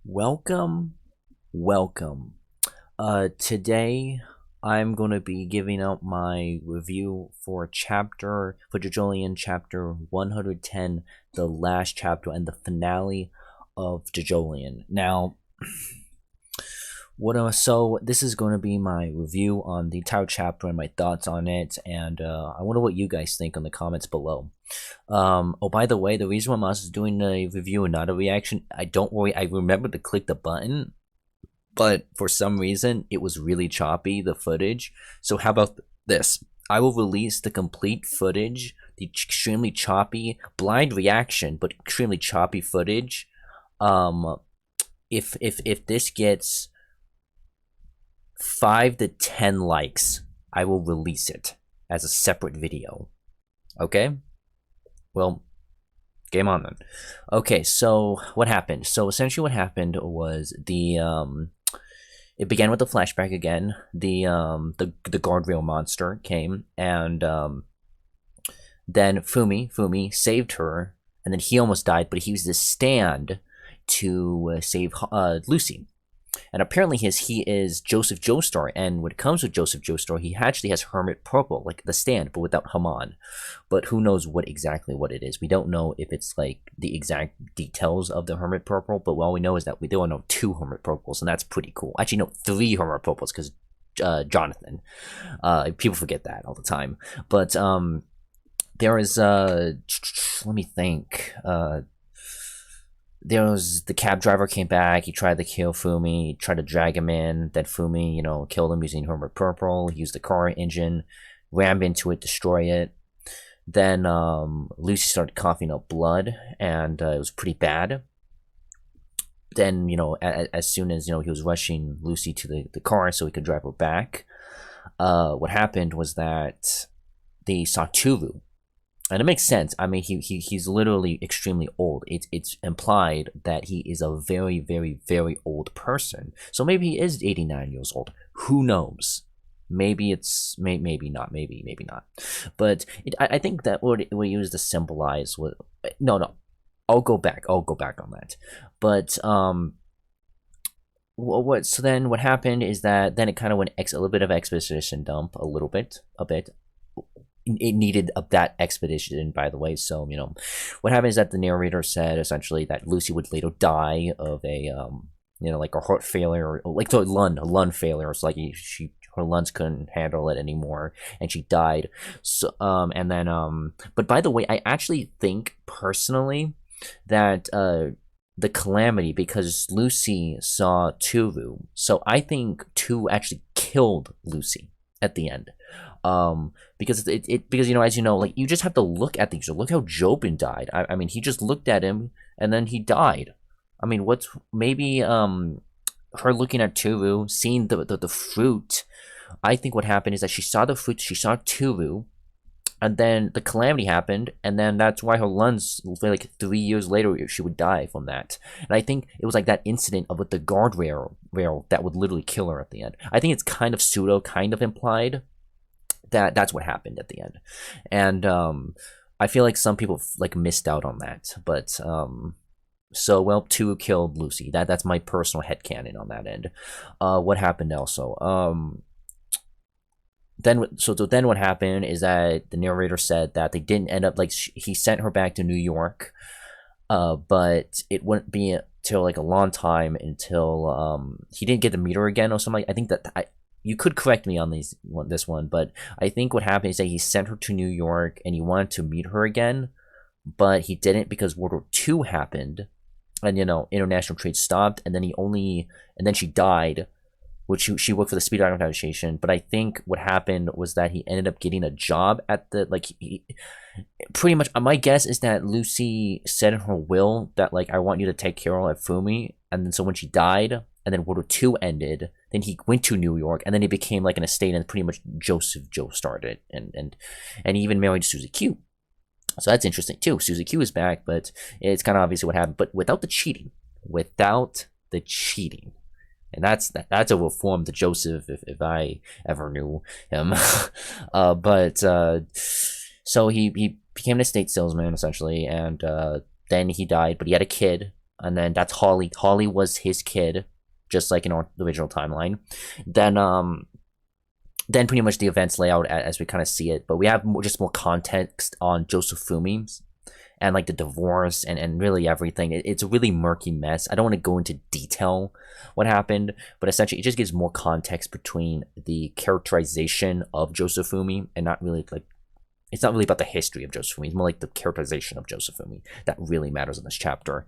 Welcome, welcome. Today I'm going to be giving out my review for JoJolion chapter 110, the last chapter and the finale of JoJolion. Now, so this is going to be my review on the entire chapter and my thoughts on it, and I wonder what you guys think in the comments below. Oh, by the way, the reason why Mouse is doing a review and not a reaction, don't worry, I remember to click the button, but for some reason it was really choppy, the footage. So how about this? I will release the complete footage, the extremely choppy, blind reaction, but extremely choppy footage. If this gets 5 to 10 likes, I will release it as a separate video. Okay? Well, game on then. Okay, so what happened? So essentially what happened was it began with the flashback again. The guardrail monster came, and then Fumi saved her, and then he almost died, but he used the stand to save Lucy. And apparently he is Joseph Joestar, and when it comes with Joseph Joestar, he actually has Hermit Purple, like the stand, but without Haman. But who knows what it is. We don't know if it's like the exact details of the Hermit Purple, but all we know is that we don't know 2 Hermit Purples, and that's pretty cool. Actually, no, 3 Hermit Purples, because Jonathan. People forget that all the time. But there is, let me think, there was the cab driver came back. He tried to kill Fumi, tried to drag him in. Then Fumi, killed him using Hermit Purple. He used the car engine, rammed into it, destroy it. Then Lucy started coughing up blood, and it was pretty bad. Then as soon as he was rushing Lucy to the car so he could drive her back, what happened was that they saw Turu. And it makes sense. I mean, he's literally extremely old. It's implied that he is a very, very, very old person. So maybe he is 89 years old. Who knows? Maybe it's maybe not. Maybe not. But I think that what we used to symbolize was no. I'll go back on that. But so then what happened is that then it kind of went a little bit of exposition dump, a bit. It needed that expedition, by the way. So what happened is that the narrator said essentially that Lucy would later die of a like a heart failure, or like a lung failure. It's like her lungs couldn't handle it anymore, and she died. So and then but by the way, I actually think personally that the calamity, because Lucy saw Turu, so I think Turu actually killed Lucy at the end. Because because as like, you just have to look at these. Look how Jobin died. I mean, he just looked at him and then he died. I mean, what's maybe her looking at Turu, seeing the fruit. I think what happened is that she saw the fruit, she saw Turu, and then the calamity happened, and then that's why her lungs, like 3 years later, she would die from that. And I think it was like that incident of with the guardrail that would literally kill her at the end. I think it's kind of pseudo, kind of implied that's what happened at the end. And I feel like some people like missed out on that. But so, well, 2 killed Lucy. That's my personal headcanon on that end. What happened also? Then what happened is that the narrator said that they didn't end up, like, he sent her back to New York, but it wouldn't be till like a long time until he didn't get to meet her again or something. I think that you could correct me on this one, but I think what happened is that he sent her to New York and he wanted to meet her again, but he didn't because World War II happened, and international trade stopped, and then she died, which she worked for the Speed Dragon Foundation. But I think what happened was that he ended up getting a job at the, like, pretty much, my guess is that Lucy said in her will that, like, I want you to take care of Fumi, and then so when she died, and then World War II ended, then he went to New York, and then he became like an estate, and pretty much Joseph Joe started, and he even married Susie Q. So that's interesting too. Susie Q is back, but it's kind of obvious what happened. But without the cheating, and that's a reform to Joseph if I ever knew him. So he became an estate salesman essentially, and then he died, but he had a kid. and then that's Holly. Holly was his kid, just like in our original timeline. Then pretty much the events lay out as we kind of see it, but we have just more context on Josefumi and like the divorce and really everything. It's a really murky mess. I don't want to go into detail what happened, but essentially it just gives more context between the characterization of Josefumi and not really like, it's not really about the history of Josefumi. It's more like the characterization of Josefumi that really matters in this chapter.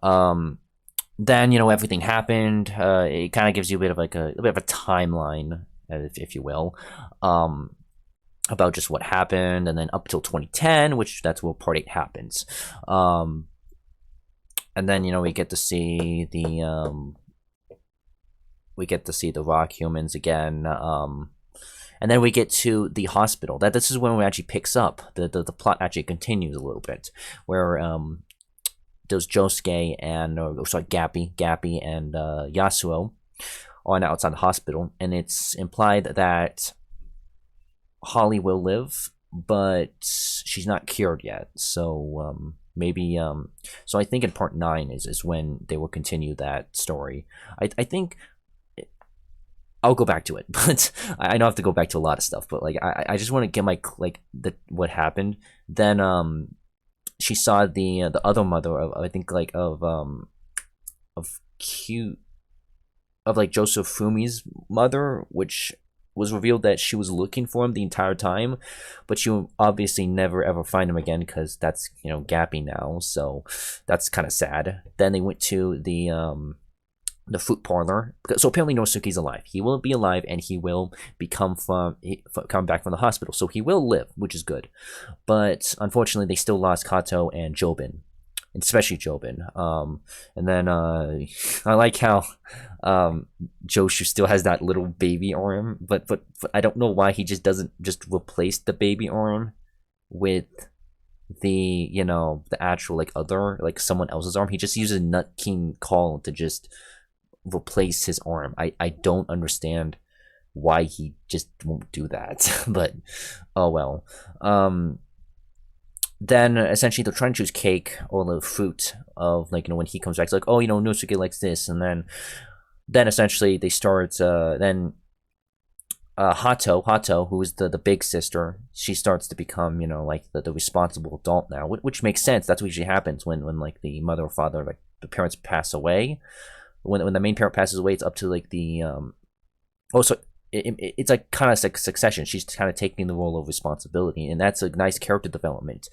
Then, you know, everything happened. It kind of gives you a bit of like a bit of a timeline, if you will, about just what happened, and then up till 2010, which that's where part 8 happens. And then, you know, we get to see the rock humans again. And then we get to the hospital. This is when it actually picks up. The plot actually continues a little bit, where there's Josuke and Gappy and Yasuo on outside the hospital, and it's implied that Holly will live, but she's not cured yet. So maybe so I think in part 9 is when they will continue that story. I think I'll go back to it, but I don't have to go back to a lot of stuff. But like I just want to get my what happened. Then she saw the other mother of, I think, like of Josefumi's mother, which was revealed that she was looking for him the entire time, but she will obviously never ever find him again, because that's, you know, Gappy now. So that's kind of sad. Then they went to the fruit parlor. So apparently Nosuke's alive. He will be alive, and he will come back from the hospital. So he will live, which is good. But unfortunately, they still lost Kato and Jobin, especially Jobin. And then I like how Joshu still has that little baby arm, but I don't know why he just doesn't just replace the baby arm with the, you know, the actual like other, like someone else's arm. He just uses Nut King Call to just replace his arm. I don't understand why he just won't do that. But oh well. Then essentially they're trying to choose cake or the fruit of, like, you know, when he comes back, it's like, oh, you know, Nosuke likes this. And then essentially they start then Hato, who is the big sister, she starts to become, you know, like the responsible adult now, which makes sense. That's what usually happens when like the mother or father, like the parents, pass away. When the main parent passes away, it's up to like the it's like kind of like succession. She's kind of taking the role of responsibility, and that's a nice character development,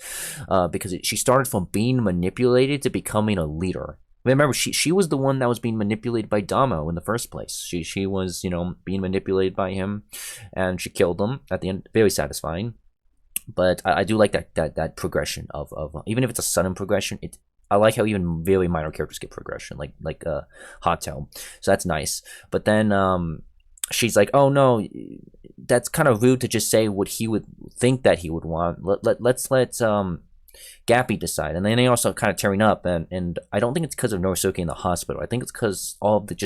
because she started from being manipulated to becoming a leader. Remember, she was the one that was being manipulated by Damo in the first place. She was, you know, being manipulated by him, and she killed him at the end. Very satisfying. But I do like that progression of even if it's a sudden progression, I like how even very minor characters get progression, like Hato. So that's nice. But then she's like, oh no, that's kind of rude to just say what he would think that he would want. Let's let Gappy decide. And then they also kind of tearing up, and I don't think it's because of Norisuke in the hospital. I think it's because all of the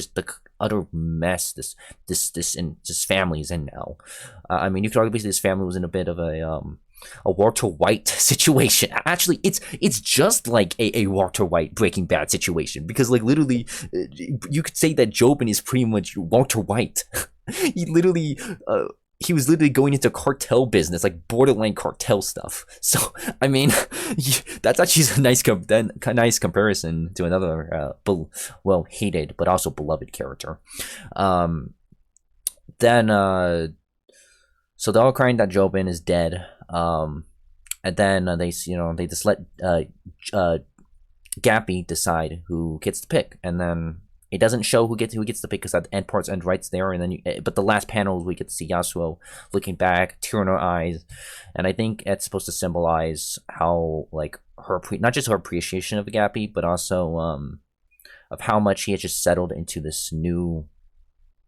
utter mess this family is in now. I mean, you could argue this family was in a bit of a Walter White situation. Actually, it's just like a Walter White Breaking Bad situation, because like literally you could say that Jobin is pretty much Walter White. he was literally going into cartel business, like borderline cartel stuff. So I mean, that's actually a nice comparison to another hated but also beloved character. So they're all crying that Jobin is dead. And then they just let Gappy decide who gets to pick, and then it doesn't show who gets to pick, because at the end parts end rights there, and then but the last panel we get to see Yasuo looking back, tear in her eyes, and I think it's supposed to symbolize how, like, her not just her appreciation of Gappy, but also of how much he had just settled into this new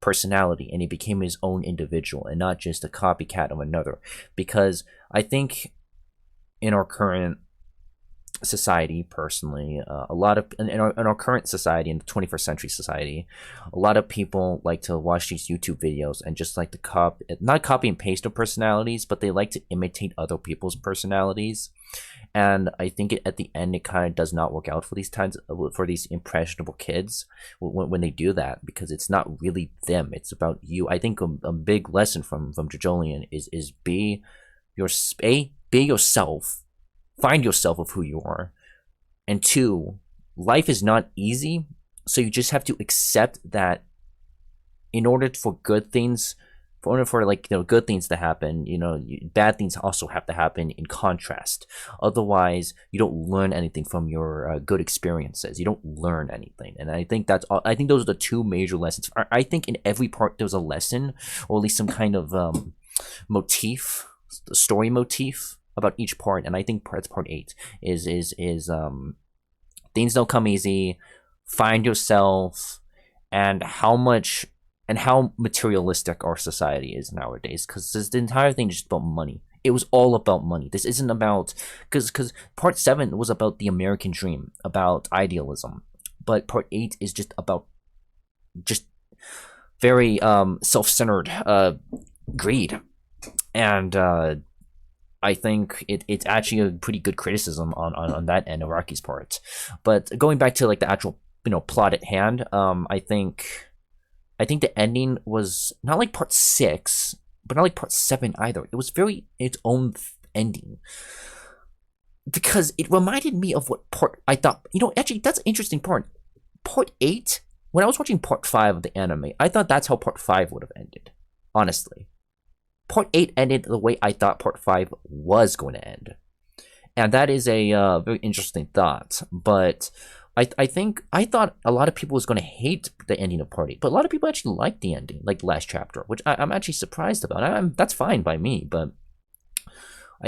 personality, and he became his own individual and not just a copycat of another. Because I think in our current society personally, a lot of in our current society, in the 21st century society, a lot of people like to watch these YouTube videos and just like to not copy and paste their personalities, but they like to imitate other people's personalities. And I think at the end it kind of does not work out for these impressionable kids when they do that, because it's not really them, it's about you. I think a big lesson from Jojolian is be yourself. Find yourself of who you are. And two, life is not easy, so you just have to accept that in order for good things, good things to happen, bad things also have to happen in contrast. Otherwise, you don't learn anything from your good experiences. You don't learn anything, and I think I think those are the two major lessons. I think in every part there's a lesson, or at least some kind of story motif about each part, and I think that's part 8 is things don't come easy, find yourself, and how materialistic our society is nowadays, because the entire thing is just about money. It was all about money. This isn't about, because part 7 was about the American dream, about idealism, but part 8 is just about very self-centered greed. And I think it's actually a pretty good criticism on that end of Araki's part. But going back to like the actual plot at hand, I think the ending was not like part 6, but not like part 7 either. It was very its own ending, because it reminded me of what I thought. Actually, that's an interesting part. Part 8. When I was watching part 5 of the anime, I thought that's how part 5 would have ended. Honestly. Part 8 ended the way I thought part 5 was going to end. And that is a very interesting thought. But I thought a lot of people was going to hate the ending of part 8. But a lot of people actually liked the ending, like the last chapter, which I'm actually surprised about. That's fine by me, but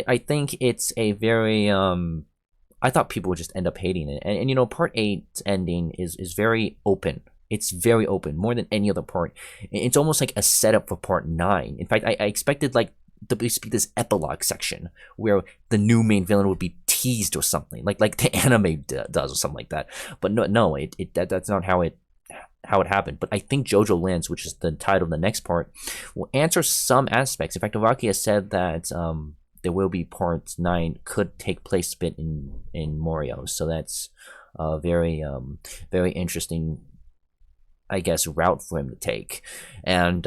I think it's a very... I thought people would just end up hating it. And part 8's ending is very open. It's very open, more than any other part. It's almost like a setup for part 9. In fact, I expected like to be this epilogue section where the new main villain would be teased or something, like the anime does or something like that. But no, that's not how it happened. But I think JoJo Lands, which is the title of the next part, will answer some aspects. In fact, Araki has said that there will be part 9 could take place a bit in Morio, so that's a very interesting, I guess, route for him to take. And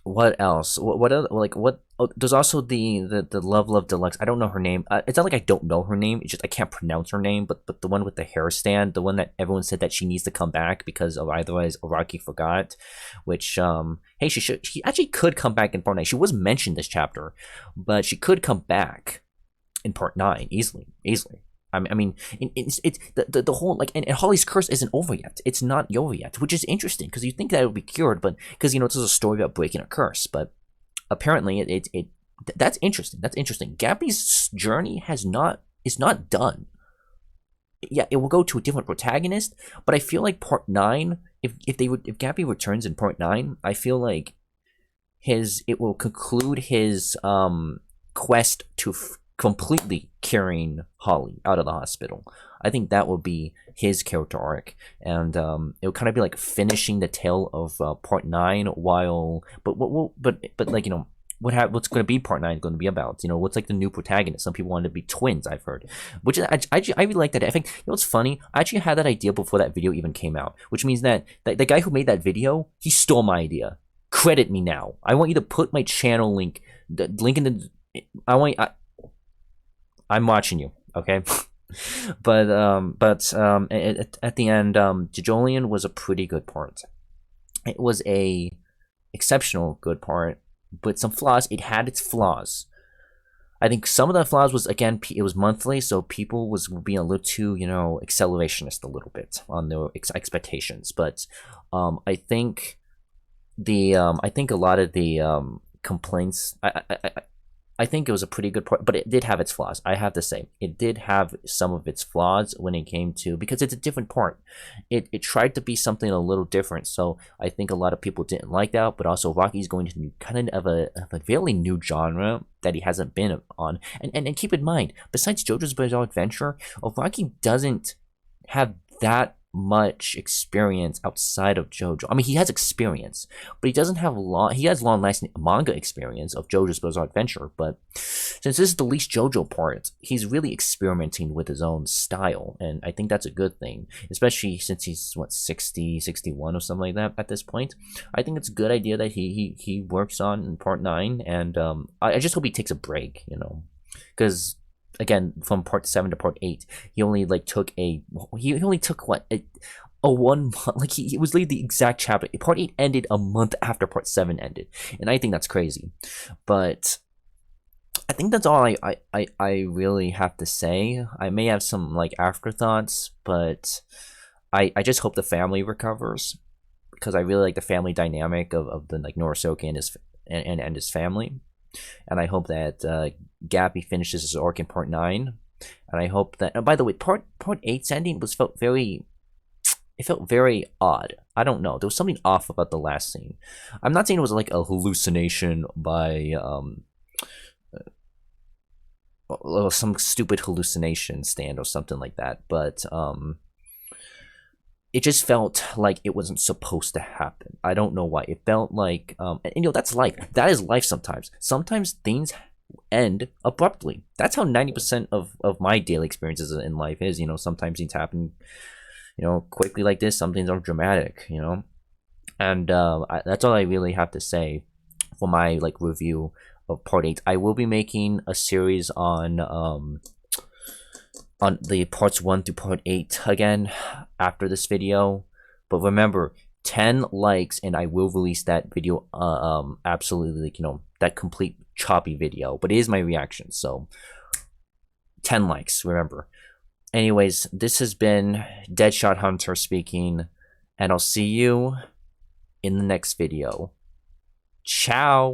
what else? What other, like what? Oh, there's also the Love Deluxe. I don't know her name. It's not like I don't know her name. It's just I can't pronounce her name. But the one with the hair stand, the one that everyone said that she needs to come back because otherwise Araki forgot. Which hey, she actually could come back in part 9. She was mentioned this chapter, but she could come back in part 9 easily. I mean, it's the whole, like, and Holly's curse isn't over yet. It's not over yet, which is interesting because you think that it would be cured, but because this is a story about breaking a curse, but apparently that's interesting. That's interesting. Gabby's journey is not done. Yeah, it will go to a different protagonist, but I feel like part 9, if Gabby returns in part 9, I feel like it will conclude his quest to completely carrying Holly out of the hospital. I think that would be his character arc, and it would kind of be like finishing the tale of part 9. While, but like what's going to be part 9 going to be about? What's like the new protagonist? Some people want to be twins, I've heard, which is I really like that. I think what's funny, I actually had that idea before that video even came out, which means that the guy who made that video, he stole my idea. Credit me now. I want you to put my channel link, the link in the. I'm watching you, okay? but at the end, Jojolian was a pretty good part. It was a exceptional good part, but some flaws. It had its flaws. I think some of the flaws was, again, it was monthly, so people was being a little too, accelerationist a little bit on their expectations. But I think a lot of the complaints. I think it was a pretty good part, but it did have its flaws. I have to say, it did have some of its flaws when it came to, because it's a different part. It tried to be something a little different, so I think a lot of people didn't like that. But also, Rocky's going to kind of a fairly new genre that he hasn't been on. And keep in mind, besides JoJo's Bizarre Adventure, Rocky doesn't have that much experience outside of JoJo. I mean, he has experience, but he doesn't have he has long-lasting manga experience of JoJo's Bizarre Adventure, but since this is the least JoJo part, he's really experimenting with his own style, and I think that's a good thing, especially since he's, what, 60, 61 or something like that at this point. I think it's a good idea that he works on in part 9, and I just hope he takes a break, you know, because again, from part 7 to part 8, he only like took he only took what, a 1 month, like it was literally the exact chapter. Part 8 ended a month after part 7 ended, and I think that's crazy. But I think that's all I really have to say. I may have some like afterthoughts, but I just hope the family recovers, because I really like the family dynamic of the like Norisoke and his family. And I hope that Gappy finishes his arc in part 9. And I hope that, and by the way, part 8's ending felt very odd. I don't know, there was something off about the last scene. I'm not saying it was like a hallucination by some stupid hallucination stand or something like that, but it just felt like it wasn't supposed to happen. I don't know why. It felt like, and you know, that's life. That is life sometimes. Sometimes things end abruptly. That's how 90% of my daily experiences in life is. You know, sometimes things happen, you know, quickly like this. Some things are dramatic, you know. And that's all I really have to say for my, like, review of part 8. I will be making a series on the parts 1 through part 8 again after this video, but remember, 10 likes and I will release that video, absolutely, like, you know, that complete choppy video, but it is my reaction, so 10 likes, remember. Anyways, this has been Deadshot Hunter speaking, and I'll see you in the next video. Ciao.